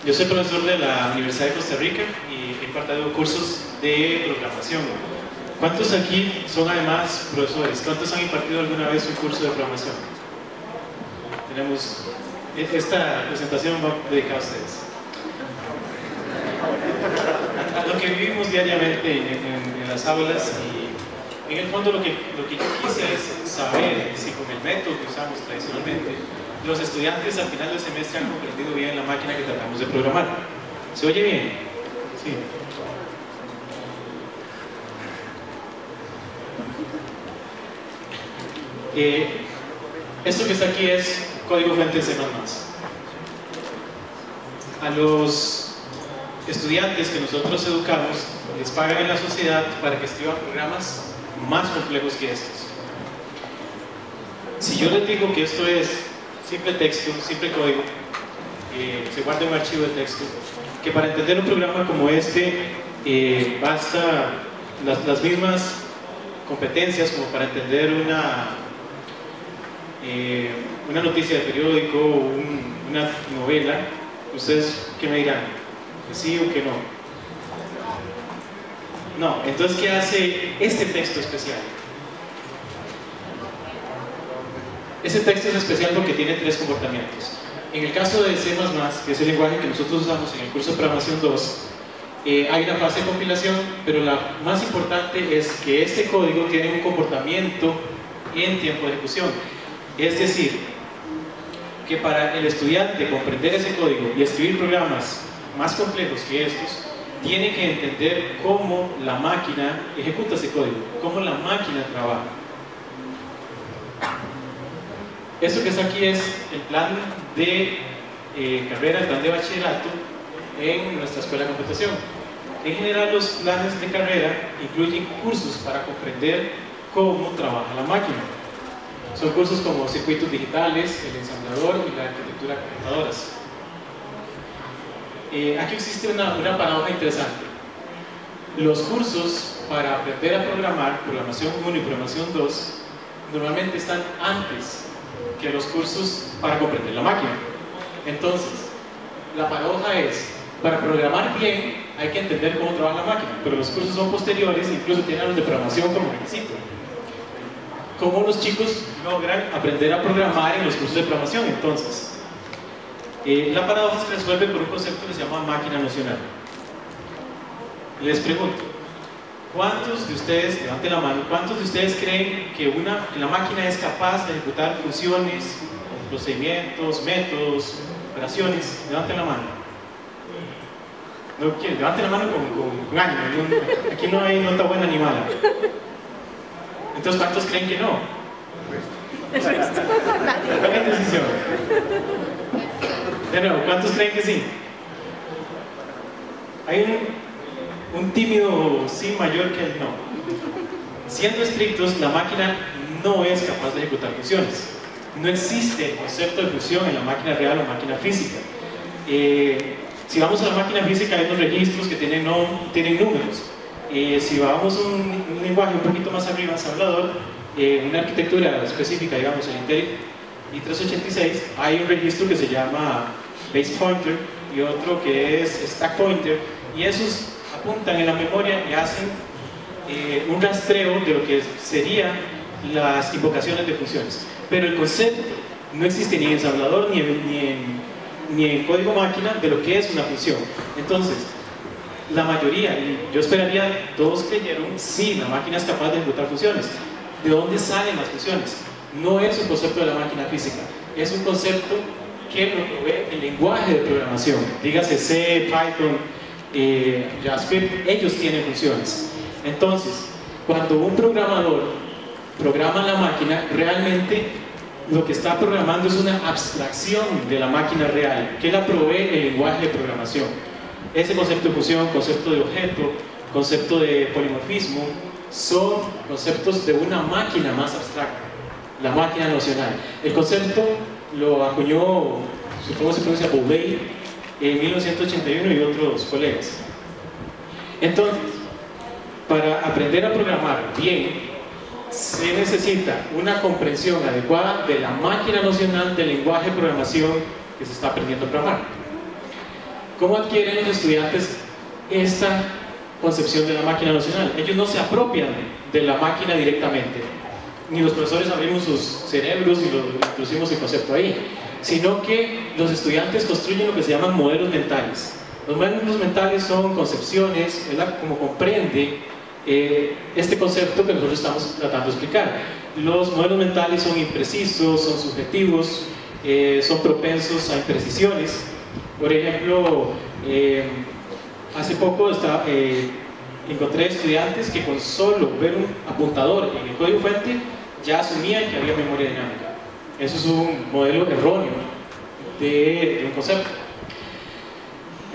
Yo soy profesor de la Universidad de Costa Rica y he impartido cursos de programación. ¿Cuántos aquí son además profesores? ¿Cuántos han impartido alguna vez un curso de programación? Tenemos... Esta presentación va dedicada a ustedes. A lo que vivimos diariamente en las aulas, y en el fondo lo que yo quise es saber si con el método que usamos tradicionalmente los estudiantes al final del semestre han comprendido bien la máquina que tratamos de programar. ¿Se oye bien? Sí. Esto que está aquí es código fuente de C++. A los estudiantes que nosotros educamos les pagan en la sociedad para que escriban programas más complejos que estos. Si yo les digo que esto es simple texto, simple código, se guarda un archivo de texto, que para entender un programa como este basta las mismas competencias como para entender una noticia de periódico o una novela. ¿Ustedes qué me dirán? ¿Que sí o que no? No. Entonces, ¿qué hace este texto especial? Ese texto es especial porque tiene tres comportamientos. En el caso de C++, que es el lenguaje que nosotros usamos en el curso de programación 2, hay una fase de compilación, pero la más importante es que este código tiene un comportamiento en tiempo de ejecución. Es decir, que para el estudiante comprender ese código y escribir programas más complejos que estos, tiene que entender cómo la máquina ejecuta ese código, cómo la máquina trabaja. Esto que está aquí es el plan de carrera, el plan de bachillerato en nuestra escuela de computación. En general, los planes de carrera incluyen cursos para comprender cómo trabaja la máquina. Son cursos como circuitos digitales, el ensamblador y la arquitectura de computadoras. Aquí existe una paradoja interesante. Los cursos para aprender a programar, programación 1 y programación 2, normalmente están antes que los cursos para comprender la máquina. Entonces, la paradoja es, para programar bien hay que entender cómo trabaja la máquina, pero los cursos son posteriores, incluso tienen los de programación como requisito. ¿Cómo los chicos logran aprender a programar en los cursos de programación? Entonces, la paradoja se resuelve por un concepto que se llama máquina nocional. Les pregunto, ¿cuántos de ustedes, levanten la mano, cuántos de ustedes creen que la máquina es capaz de ejecutar funciones, procedimientos, métodos, operaciones? Levanten la mano. No, levanten la mano con ánimo. Aquí no hay nota buena ni mala. Entonces, ¿cuántos creen que no? Tomen decisión. De nuevo, ¿cuántos creen que sí? Hay un tímido sí mayor que el no. Siendo estrictos, la máquina no es capaz de ejecutar funciones. No existe el concepto de función en la máquina real o máquina física. Si vamos a la máquina física, hay unos registros que tienen números. Si vamos a un lenguaje un poquito más arriba, ensamblador, una arquitectura específica, digamos, en Intel i386, hay un registro que se llama base pointer y otro que es stack pointer, y esos apuntan en la memoria y hacen un rastreo de lo que serían las invocaciones de funciones. Pero el concepto no existe ni en ensamblador ni en código máquina de lo que es una función. Entonces, la mayoría, y yo esperaría, todos creyeron, sí, la máquina es capaz de ejecutar funciones. ¿De dónde salen las funciones? No es un concepto de la máquina física, es un concepto que lo provee el lenguaje de programación. Dígase C, Python, JavaScript, ellos tienen funciones. Entonces, cuando un programador programa la máquina, realmente lo que está programando es una abstracción de la máquina real, que la provee el lenguaje de programación. Ese concepto de función, concepto de objeto, concepto de polimorfismo, son conceptos de una máquina más abstracta, la máquina nocional. El concepto lo acuñó, supongo se pronuncia Boulay, en 1981 y otros colegas. Entonces, para aprender a programar bien, se necesita una comprensión adecuada de la máquina nocional del lenguaje de programación que se está aprendiendo a programar. ¿Cómo adquieren los estudiantes esta concepción de la máquina nocional? Ellos no se apropian de la máquina directamente, ni los profesores abrimos sus cerebros y lo introducimos el concepto ahí, sino que los estudiantes construyen lo que se llaman modelos mentales. Los modelos mentales son concepciones, como comprende este concepto que nosotros estamos tratando de explicar. Los modelos mentales son imprecisos, son subjetivos, son propensos a imprecisiones. Por ejemplo, hace poco encontré estudiantes que con solo ver un apuntador en el código fuente ya asumían que había memoria dinámica. Eso es un modelo erróneo de un concepto.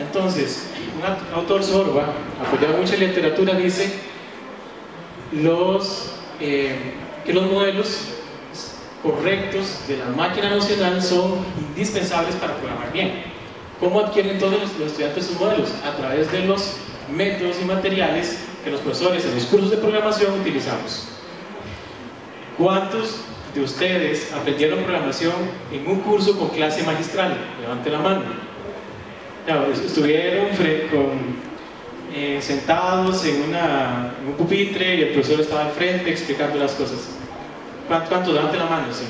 Entonces, un autor Sorba, apoyado en mucha literatura, dice que los modelos correctos de la máquina nocional son indispensables para programar bien. ¿Cómo adquieren todos los estudiantes sus modelos? A través de los métodos y materiales que los profesores en los cursos de programación utilizamos. ¿Cuántos de ustedes aprendieron programación en un curso con clase magistral? Levante la mano. Claro, estuvieron sentados en un pupitre y el profesor estaba al frente explicando las cosas. ¿Cuántos? Levante la mano, sí.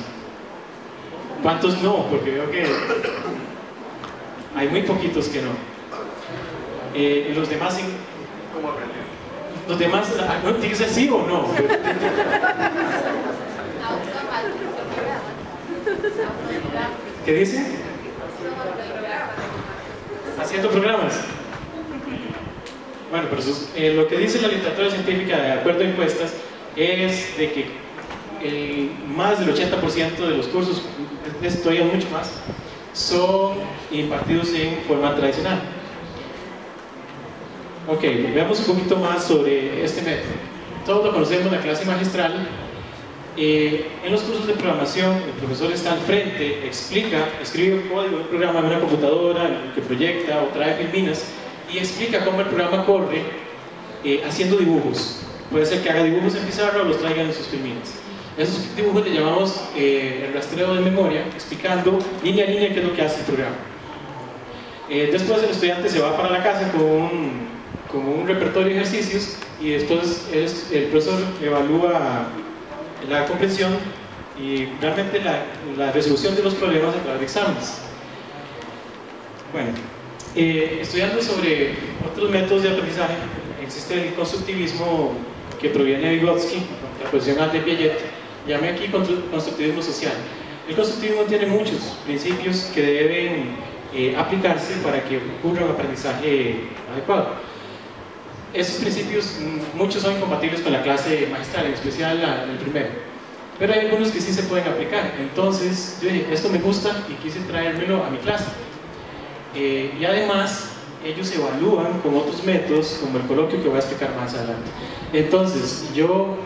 ¿Cuántos no? Porque veo que hay muy poquitos que no. Los demás, ¿cómo aprendieron? Los demás, ¿no tiene que ser sí o no? ¿Qué dice? Haciendo programas. Bueno, pero lo que dice la literatura científica, de acuerdo a encuestas, es de que más del 80% de los cursos, todavía mucho más, son impartidos en forma tradicional. Ok, veamos un poquito más sobre este método. Todos lo conocemos, la clase magistral. En los cursos de programación, el profesor está al frente, escribe un código, un programa en una computadora que proyecta o trae filminas y explica cómo el programa corre haciendo dibujos. Puede ser que haga dibujos en pizarra o los traiga en sus filminas. Esos dibujos le llamamos el rastreo de memoria, explicando línea a línea qué es lo que hace el programa. Después el estudiante se va para la casa con un repertorio de ejercicios y después el profesor evalúa la comprensión y realmente la resolución de los problemas a través de exámenes. Bueno, estudiando sobre otros métodos de aprendizaje, existe el constructivismo que proviene de Vygotsky, la posición de Piaget, llame aquí constructivismo social. El constructivismo tiene muchos principios que deben aplicarse para que ocurra un aprendizaje adecuado. Esos principios, muchos son incompatibles con la clase magistral, en especial el primero, pero hay algunos que sí se pueden aplicar. Entonces yo dije, esto me gusta y quise traérmelo a mi clase. Y además ellos evalúan con otros métodos, como el coloquio que voy a explicar más adelante. Entonces yo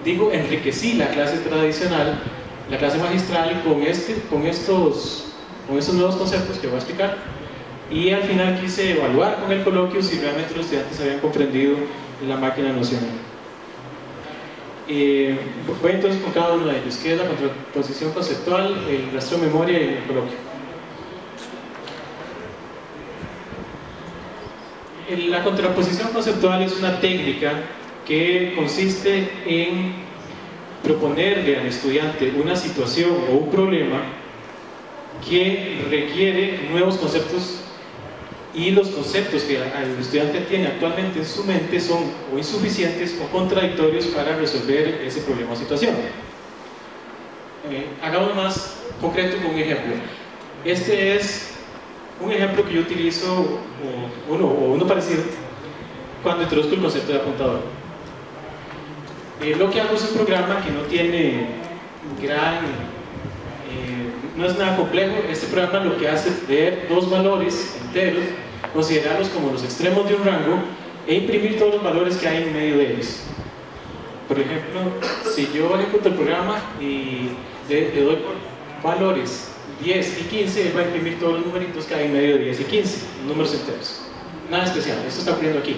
digo, enriquecí la clase tradicional, la clase magistral, con estos nuevos conceptos que voy a explicar, y al final quise evaluar con el coloquio si realmente los estudiantes habían comprendido la máquina nocional. Voy entonces con cada uno de ellos, que es la contraposición conceptual, el rastreo de memoria y el coloquio. La contraposición conceptual es una técnica que consiste en proponerle al estudiante una situación o un problema que requiere nuevos conceptos, y los conceptos que el estudiante tiene actualmente en su mente son o insuficientes o contradictorios para resolver ese problema o situación. Hagamos más concreto con un ejemplo. Este es un ejemplo que yo utilizo, uno parecido, cuando introduzco el concepto de apuntador. Lo que hago es un programa que no tiene no es nada complejo. Este programa lo que hace es leer dos valores enteros, considerarlos como los extremos de un rango e imprimir todos los valores que hay en medio de ellos. Por ejemplo, si yo ejecuto el programa y le doy por valores 10 y 15, él va a imprimir todos los numeritos que hay en medio de 10 y 15, números enteros. Nada especial, esto está ocurriendo aquí.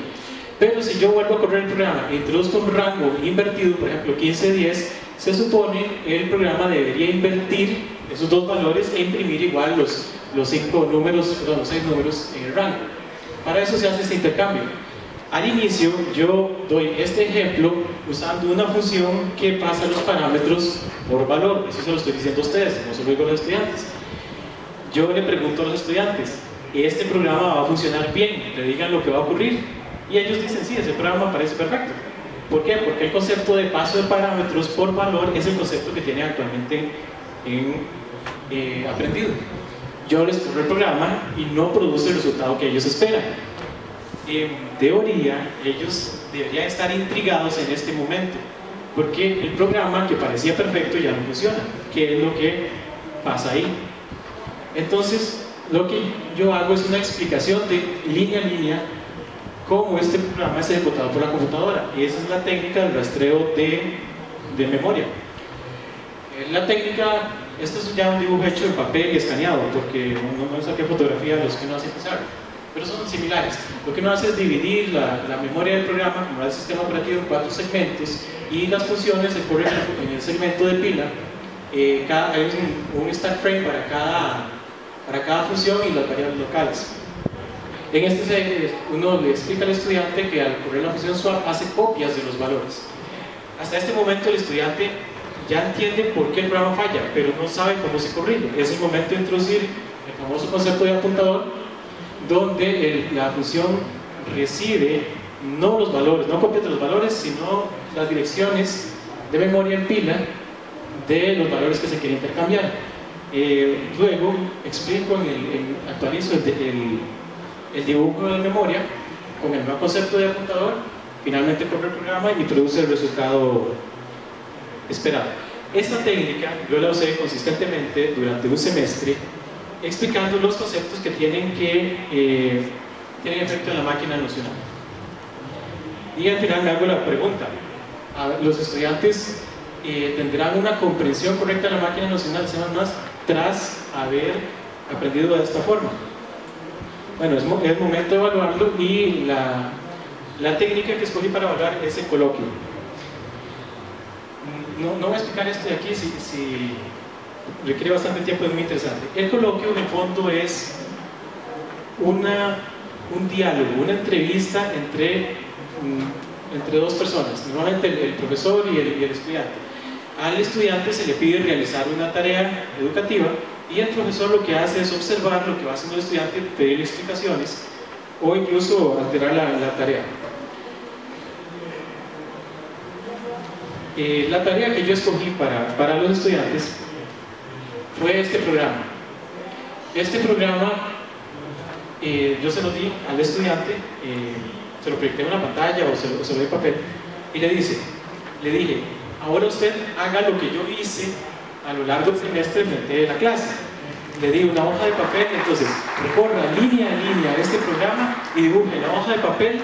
Pero si yo vuelvo a correr el programa e introduzco un rango invertido, por ejemplo 15-10, se supone que el programa debería invertir esos dos valores e imprimir igual los 6 números en el rango. Para eso se hace este intercambio. Al inicio yo doy este ejemplo usando una función que pasa los parámetros por valor. Eso se lo estoy diciendo a ustedes, no se lo digo a los estudiantes. Yo le pregunto a los estudiantes, ¿este programa va a funcionar bien? Le digan lo que va a ocurrir y ellos dicen, sí, ese programa parece perfecto. ¿Por qué? Porque el concepto de paso de parámetros por valor es el concepto que tiene actualmente aprendido. Yo les corro el programa y no produce el resultado que ellos esperan. En teoría, ellos deberían estar intrigados en este momento, porque el programa que parecía perfecto ya no funciona. ¿Qué es lo que pasa ahí? Entonces, lo que yo hago es una explicación de línea a línea cómo este programa es ejecutado por la computadora. Y esa es la técnica del rastreo de memoria. La técnica, esto es ya un dibujo hecho en papel y escaneado, porque no saqué fotografía de los que no hacen pensar, pero son similares. Lo que uno hace es dividir la memoria del programa, como el sistema operativo, en 4 segmentos, y las funciones se corren en el segmento de pila. Hay un stack frame para cada función y las variables locales. En este uno le explica al estudiante que al correr la función swap hace copias de los valores. Hasta este momento el estudiante ya entiende por qué el programa falla, pero no sabe cómo se corrige. Es el momento de introducir el famoso concepto de apuntador, donde la función recibe no los valores, no copias de los valores, sino las direcciones de memoria en pila de los valores que se quieren intercambiar. Luego explico, actualizo el dibujo de memoria con el nuevo concepto de apuntador, finalmente corre el programa y produce el resultado esperado. Esta técnica yo la usé consistentemente durante un semestre, explicando los conceptos que tienen efecto en la máquina nocional. Y al final me hago la pregunta, ¿los estudiantes tendrán una comprensión correcta de la máquina nocional tras haber aprendido de esta forma? Bueno, es momento de evaluarlo, y la técnica que escogí para evaluar es el coloquio. No voy a explicar esto de aquí, si requiere bastante tiempo, es muy interesante. El coloquio en el fondo es un diálogo, una entrevista entre dos personas, normalmente el profesor y el estudiante. Al estudiante se le pide realizar una tarea educativa y el profesor lo que hace es observar lo que va haciendo el estudiante, pedirle explicaciones o incluso alterar la tarea. La tarea que yo escogí para los estudiantes fue este programa. Este programa yo se lo di al estudiante, se lo proyecté en una pantalla o se lo di en papel, y le dije, ahora usted haga lo que yo hice a lo largo del semestre frente a la clase. Le di una hoja de papel, entonces recorra línea a línea este programa y dibuje en la hoja de papel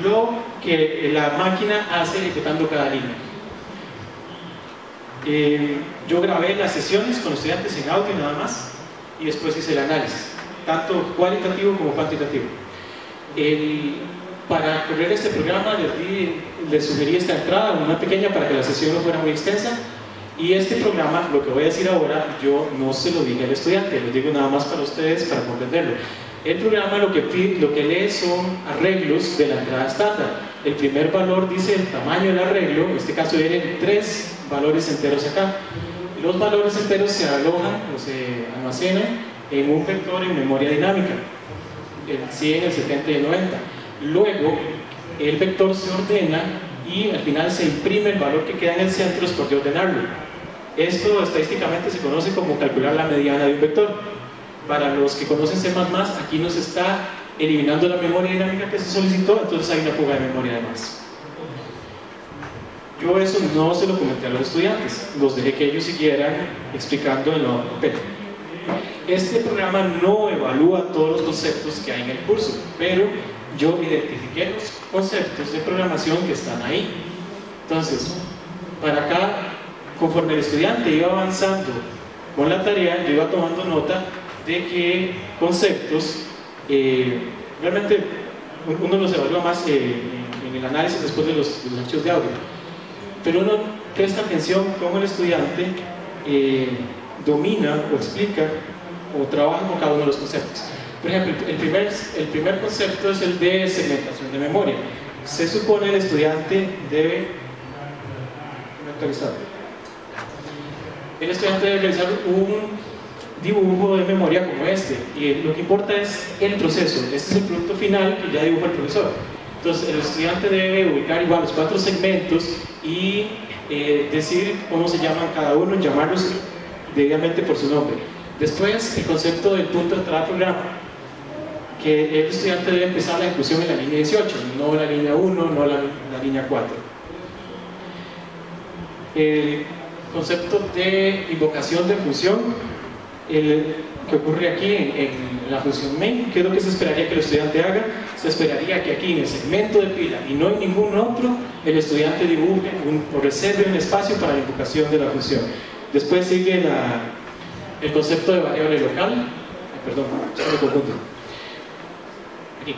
lo que la máquina hace ejecutando cada línea. Yo grabé las sesiones con los estudiantes en audio nada más, y después hice el análisis, tanto cualitativo como cuantitativo. Para correr este programa les sugerí esta entrada, una pequeña, para que la sesión no fuera muy extensa. Y este programa, lo que voy a decir ahora, yo no se lo dije al estudiante, lo digo nada más para ustedes, para comprenderlo. El programa lo que lee son arreglos de la entrada estándar. El primer valor dice el tamaño del arreglo, en este caso vienen 3 valores enteros acá. Los valores enteros se alojan o se almacenan en un vector en memoria dinámica, el 100, el 70 y el 90. Luego, el vector se ordena y al final se imprime el valor que queda en el centro después de ordenarlo. Esto estadísticamente se conoce como calcular la mediana de un vector. Para los que conocen C++, aquí nos está eliminando la memoria dinámica que se solicitó, entonces hay una fuga de memoria además. Yo eso no se lo comenté a los estudiantes, los dejé que ellos siguieran explicando en lo papel. Este programa no evalúa todos los conceptos que hay en el curso, pero yo identifiqué los conceptos de programación que están ahí. Entonces, para acá, conforme el estudiante iba avanzando con la tarea, yo iba tomando nota de qué conceptos realmente uno los evalúa más en el análisis después de los archivos de audio, pero uno presta atención cómo el estudiante domina o explica o trabaja con cada uno de los conceptos. Por ejemplo, el primer concepto es el de segmentación de memoria. Se supone el estudiante debe actualizar. El estudiante debe realizar un dibujo de memoria como este, y lo que importa es el proceso. Este es el producto final que ya dibujó el profesor. Entonces el estudiante debe ubicar igual los 4 segmentos y decir cómo se llaman cada uno, llamarlos debidamente por su nombre. Después el concepto del punto de entrada al programa, que el estudiante debe empezar la ejecución en la línea 18, no la línea 1, no la línea 4. El concepto de invocación de función, que ocurre aquí en la función main, ¿qué es lo que se esperaría que el estudiante haga? Se esperaría que aquí en el segmento de pila y no en ningún otro, el estudiante dibuje o reserve un espacio para la invocación de la función. Después sigue el concepto de variable local. Perdón, me confundo. Aquí.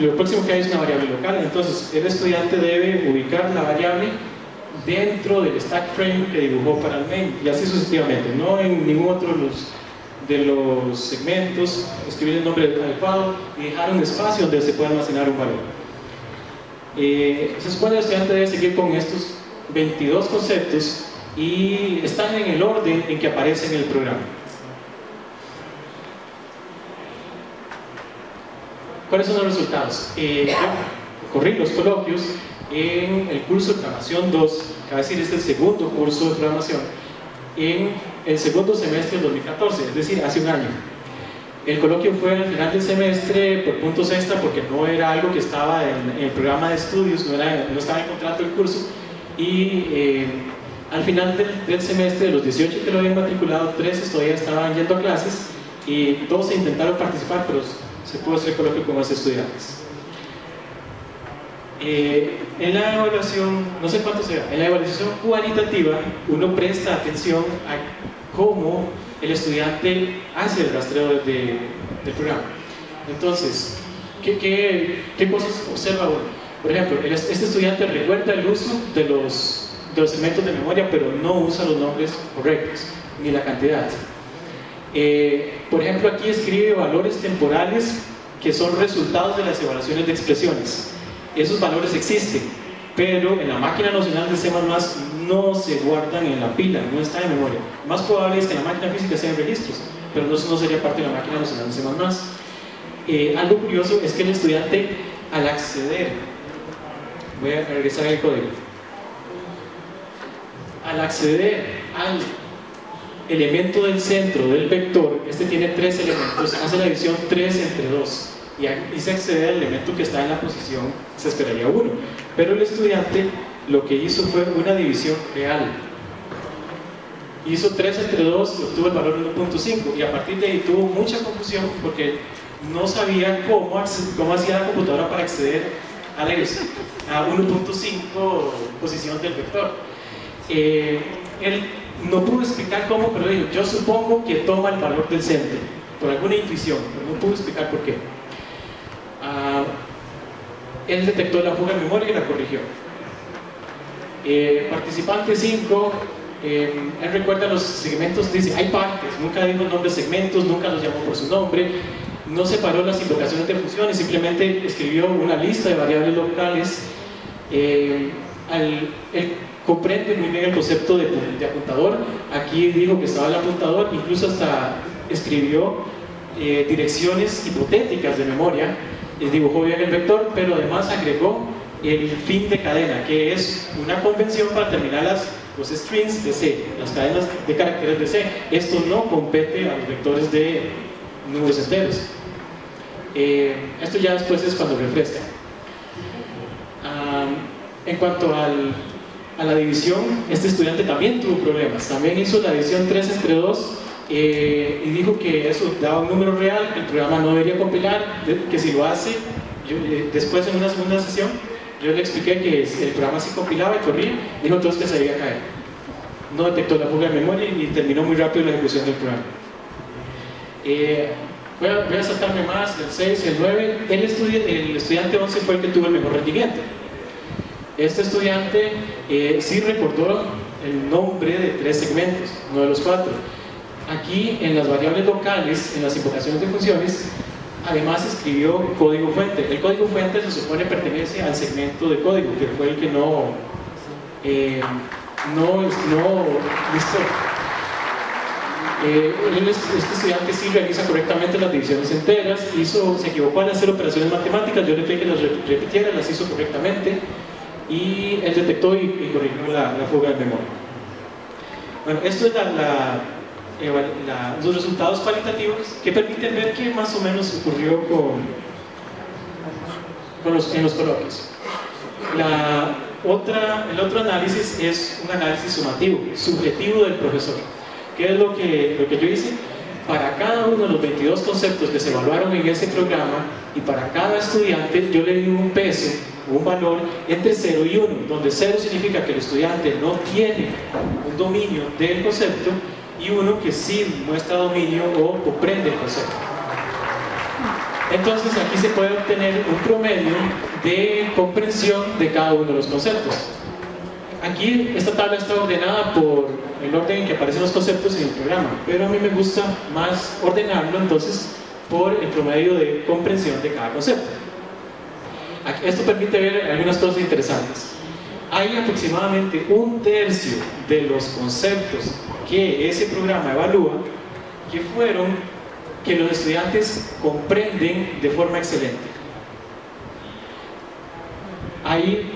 Lo próximo que hay es una variable local. Entonces el estudiante debe ubicar la variable dentro del stack frame que dibujó para el main, y así sucesivamente, no en ningún otro de los segmentos, escribir el nombre adecuado y dejar un espacio donde se pueda almacenar un valor. Se supone que el estudiante debe seguir con estos 22 conceptos y están en el orden en que aparecen en el programa. ¿Cuáles son los resultados? Yo corrí los coloquios en el curso de programación 2, que va a decir, este es el segundo curso de programación, en el segundo semestre del 2014, es decir, hace un año. El coloquio fue al final del semestre por puntos extra, porque no era algo que estaba en el programa de estudios, no estaba en el contrato del curso, y al final del semestre, de los 18 que lo habían matriculado, 13 todavía estaban yendo a clases, y 12 intentaron participar, pero se pudo hacer coloquio con los estudiantes. En la evaluación, no sé cuánto sea, en la evaluación cualitativa uno presta atención a cómo el estudiante hace el rastreo del programa. Entonces, ¿qué cosas observa uno? Por ejemplo, este estudiante recuerda el uso de los segmentos de memoria, pero no usa los nombres correctos, ni la cantidad. Por ejemplo, aquí escribe valores temporales que son resultados de las evaluaciones de expresiones. Esos valores existen, pero en la máquina nocional de C++ no se guardan en la pila, no está en memoria. Más probable es que en la máquina física sean registros, pero eso no sería parte de la máquina nocional de C++. Algo curioso es que el estudiante, al acceder, voy a regresar al código, al acceder al elemento del centro del vector, este tiene 3 elementos, hace la división 3 entre 2. Y se accede al elemento que está en la posición, se esperaría 1. Pero el estudiante lo que hizo fue una división real. Hizo 3 entre 2 y obtuvo el valor 1.5. Y a partir de ahí tuvo mucha confusión porque no sabía cómo hacía la computadora para acceder a 1.5 posición del vector. Él no pudo explicar cómo, pero dijo, yo supongo que toma el valor del centro, por alguna intuición, pero no pudo explicar por qué. Él detectó la fuga de memoria y la corrigió. Participante 5, él recuerda los segmentos, dice, hay partes, nunca dijo el nombre de segmentos, nunca los llamó por su nombre, no separó las invocaciones de funciones, simplemente escribió una lista de variables locales. Él comprende muy bien el concepto de apuntador. Aquí dijo que estaba el apuntador, incluso hasta escribió direcciones hipotéticas de memoria, dibujó bien el vector, pero además agregó el fin de cadena, que es una convención para terminar los strings de C, las cadenas de caracteres de C. Esto no compete a los vectores de números enteros. Esto ya después es cuando refresca. En cuanto a la división, este estudiante también tuvo problemas. También hizo la división 3 entre 2 y dijo que eso daba un número real, que el programa no debería compilar, que si lo hace, después en una segunda sesión, yo le expliqué que el programa sí compilaba y corría, dijo entonces que se debía caer. No detectó la fuga de memoria y terminó muy rápido la ejecución del programa. Voy a saltarme más, el 6 y el 9. El estudiante 11 fue el que tuvo el mejor rendimiento. Este estudiante sí recordó el nombre de 3 segmentos, no de los 4. Aquí en las variables locales, en las invocaciones de funciones, además escribió código fuente. El código fuente se supone pertenece al segmento de código, que fue el que listo. Este estudiante sí realiza correctamente las divisiones enteras, se equivocó al hacer operaciones matemáticas, yo le pedí que las repitiera, las hizo correctamente y él detectó y corrigió la fuga de memoria. Bueno, esto es los resultados cualitativos que permiten ver qué más o menos ocurrió en los coloquios. El otro análisis es un análisis sumativo, subjetivo del profesor. ¿Qué es lo que yo hice? Para cada uno de los 22 conceptos que se evaluaron en ese programa y para cada estudiante yo le di un peso, un valor entre 0 y 1, donde 0 significa que el estudiante no tiene un dominio del concepto y 1 que sí muestra dominio o comprende el concepto. Entonces aquí se puede obtener un promedio de comprensión de cada uno de los conceptos. Aquí esta tabla está ordenada por el orden en que aparecen los conceptos en el programa, pero a mí me gusta más ordenarlo entonces por el promedio de comprensión de cada concepto. Esto permite ver algunas cosas interesantes. Hay aproximadamente 1/3 de los conceptos que ese programa evalúa que los estudiantes comprenden de forma excelente. Hay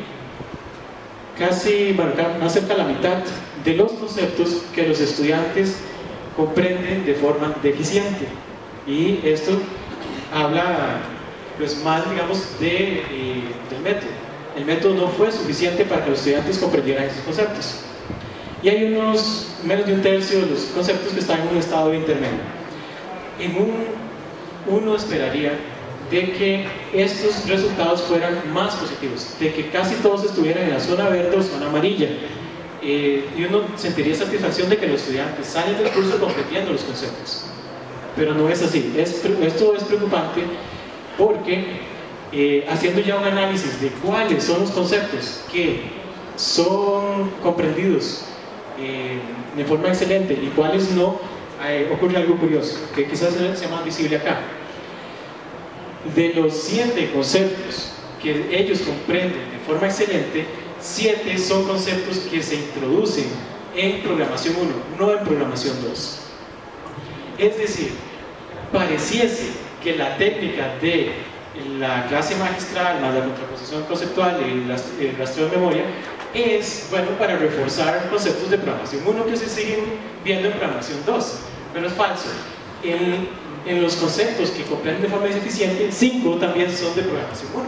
más cerca de la mitad de los conceptos que los estudiantes comprenden de forma deficiente, y esto habla pues más, digamos, del método. El método no fue suficiente para que los estudiantes comprendieran esos conceptos, y hay menos de 1/3 de los conceptos que están en un estado intermedio. Uno esperaría de que estos resultados fueran más positivos, de que casi todos estuvieran en la zona verde o zona amarilla, y uno sentiría satisfacción de que los estudiantes salen del curso comprendiendo los conceptos, pero no es así. Esto es preocupante porque haciendo ya un análisis de cuáles son los conceptos que son comprendidos de forma excelente y cuáles no, ocurre algo curioso que quizás sea más visible acá. De los 7 conceptos que ellos comprenden de forma excelente, 7 son conceptos que se introducen en programación 1, no en programación 2. Es decir, pareciese que la técnica de la clase magistral más la contraposición conceptual y el rastreo de memoria es bueno para reforzar conceptos de programación 1 que se siguen viendo en programación 2, pero es falso. En los conceptos que comprenden de forma eficiente, 5 también son de programación 1.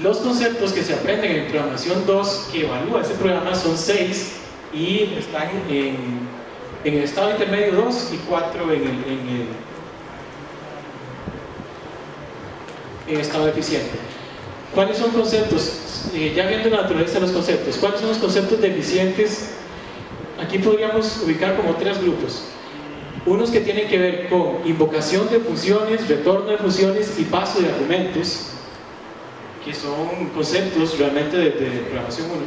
Los conceptos que se aprenden en programación 2 que evalúa ese programa son 6 y están en el estado intermedio 2 y 4 en el estado eficiente. ¿Cuáles son conceptos? Ya viendo la naturaleza de los conceptos, ¿cuáles son los conceptos deficientes? Aquí podríamos ubicar como 3 grupos. Unos que tienen que ver con invocación de funciones, retorno de funciones y paso de argumentos, que son conceptos realmente de programación 1,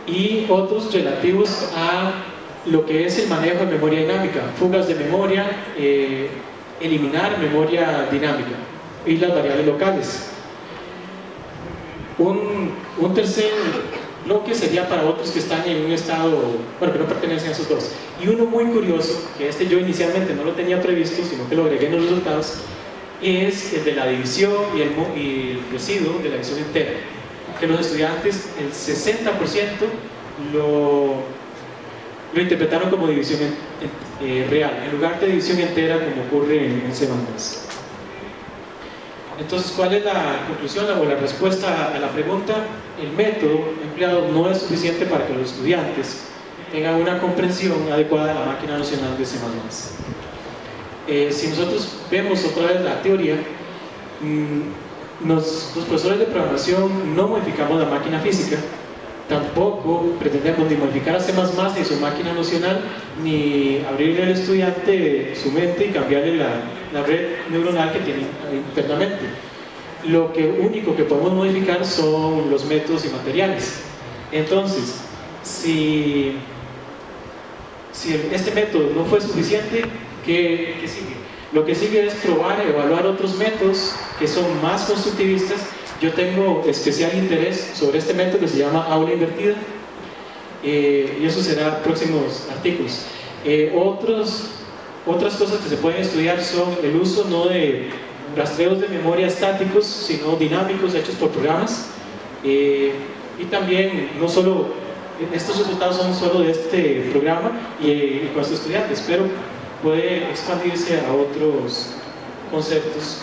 y otros relativos a lo que es el manejo de memoria dinámica, fugas de memoria, eliminar memoria dinámica y las variables locales. Un tercer bloque sería para otros que están en un estado, bueno, que no pertenecen a esos 2. Y uno muy curioso, que yo inicialmente no lo tenía previsto, sino que lo agregué en los resultados, es el de la división y el residuo de la división entera, que los estudiantes, el 60% lo interpretaron como división real, en lugar de división entera como ocurre en C++. Entonces, ¿cuál es la conclusión o la respuesta a la pregunta? El método empleado no es suficiente para que los estudiantes tengan una comprensión adecuada de la máquina nocional de C++. Si nosotros vemos otra vez la teoría, los profesores de programación no modificamos la máquina física, tampoco pretendemos ni modificar a C++ ni su máquina nocional, ni abrirle al estudiante su mente y cambiarle la red neuronal que tiene internamente. Lo único que podemos modificar son los métodos y materiales. Entonces, si este método no fue suficiente, ¿qué sigue? Lo que sigue es probar, evaluar otros métodos que son más constructivistas. Yo tengo especial interés sobre este método que se llama aula invertida, y eso será próximos artículos. Otras cosas que se pueden estudiar son el uso no de rastreos de memoria estáticos, sino dinámicos hechos por programas, y también no solo, estos resultados son solo de este programa y con estos estudiantes, pero puede expandirse a otros conceptos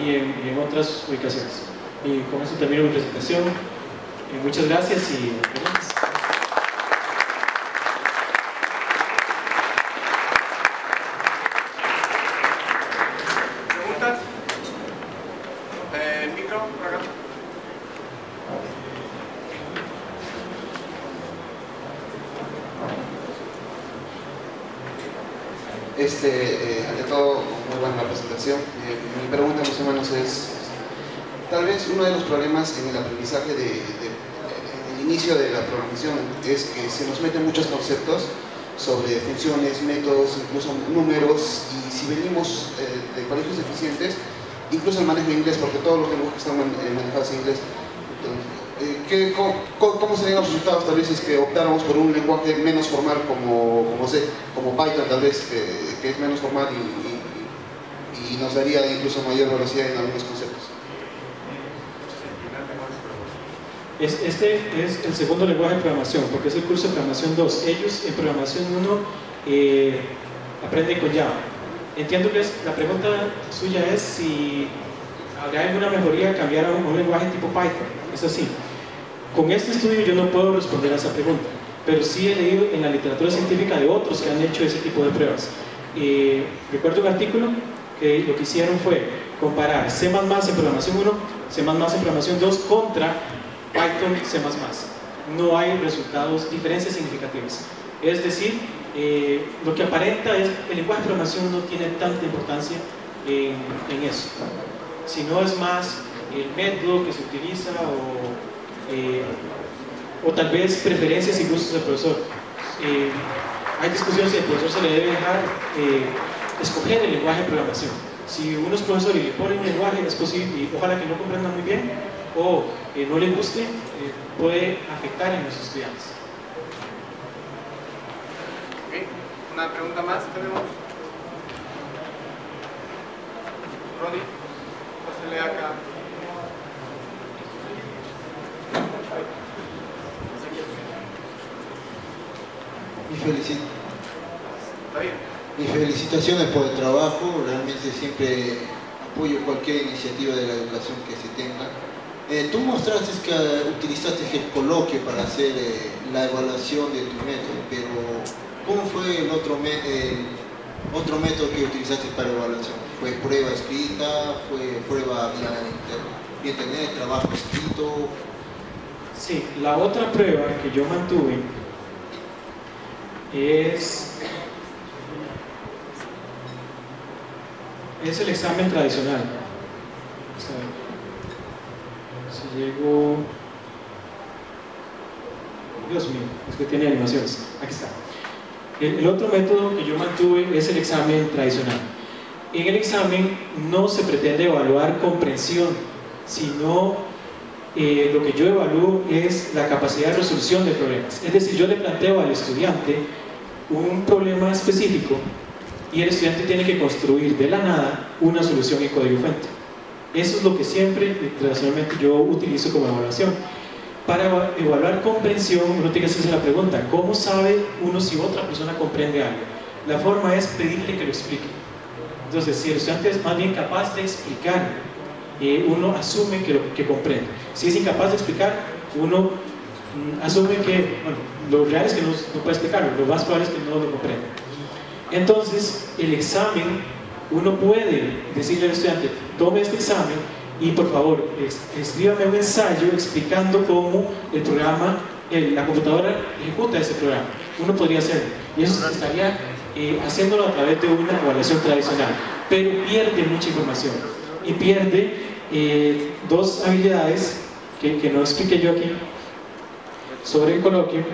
y en otras ubicaciones. Y con eso termino mi presentación. Muchas gracias y preguntas. ¿Preguntas? Micro, por acá. Ante todo, muy buena la presentación. Mi pregunta más o menos es, tal vez uno de los problemas en el aprendizaje en el inicio de la programación es que se nos meten muchos conceptos sobre funciones, métodos, incluso números, y si venimos de colegios deficientes, incluso el manejo de inglés, porque todos los lenguajes están manejados en inglés. ¿Cómo serían los resultados tal vez si es que optáramos por un lenguaje menos formal como C, como Python tal vez, que es menos formal y nos daría incluso mayor velocidad en algunos conceptos? Este es el segundo lenguaje de programación, porque es el curso de programación 2. Ellos en programación 1 aprenden con Java. Entiendo que la pregunta suya es si habrá alguna mejoría cambiar a un lenguaje tipo Python. Es así. Con este estudio yo no puedo responder a esa pregunta, pero sí he leído en la literatura científica de otros que han hecho ese tipo de pruebas. Recuerdo un artículo que lo que hicieron fue comparar C++ en programación 1, C++ en programación 2 contra Python, C++. No hay resultados, diferencias significativas. Es decir, lo que aparenta es que el lenguaje de programación no tiene tanta importancia en eso, sino es más el método que se utiliza o tal vez preferencias y gustos del profesor. Hay discusiones si al profesor se le debe dejar escoger el lenguaje de programación. Si uno es profesor y le pone un lenguaje, es posible, y ojalá que no comprenda muy bien, o no le guste, puede afectar en los estudiantes. Okay. Una pregunta más tenemos. Ronnie, pásale acá. Mis felicitaciones por el trabajo. Realmente siempre apoyo cualquier iniciativa de la educación que se tenga. Tú mostraste que utilizaste el coloquio para hacer la evaluación de tu método, pero ¿cómo fue el otro método que utilizaste para evaluación? ¿Fue prueba escrita? ¿Fue prueba vía internet, trabajo escrito? Sí, la otra prueba que yo mantuve es el examen tradicional. Si llego... Dios mío, es que tiene animaciones. Aquí está. El otro método que yo mantuve es el examen tradicional. En el examen no se pretende evaluar comprensión, sino lo que yo evalúo es la capacidad de resolución de problemas. Es decir, yo le planteo al estudiante un problema específico y el estudiante tiene que construir de la nada una solución en código fuente. Eso es lo que siempre, tradicionalmente, yo utilizo como evaluación. Para evaluar comprensión, uno tiene que hacerse la pregunta: ¿cómo sabe uno si otra persona comprende algo? La forma es pedirle que lo explique. Entonces, si el estudiante es más bien capaz de explicar, uno asume que comprende. Si es incapaz de explicar, uno asume que, bueno, lo real es que no puede explicarlo, lo más probable es que no lo comprenda. Entonces, el examen, uno puede decirle al estudiante: tome este examen y por favor escríbame un ensayo explicando cómo el programa, la computadora ejecuta ese programa. Uno podría hacerlo, y eso estaría haciéndolo a través de una evaluación tradicional, pero pierde mucha información y pierde dos habilidades que no expliqué yo aquí, sobre el coloquio.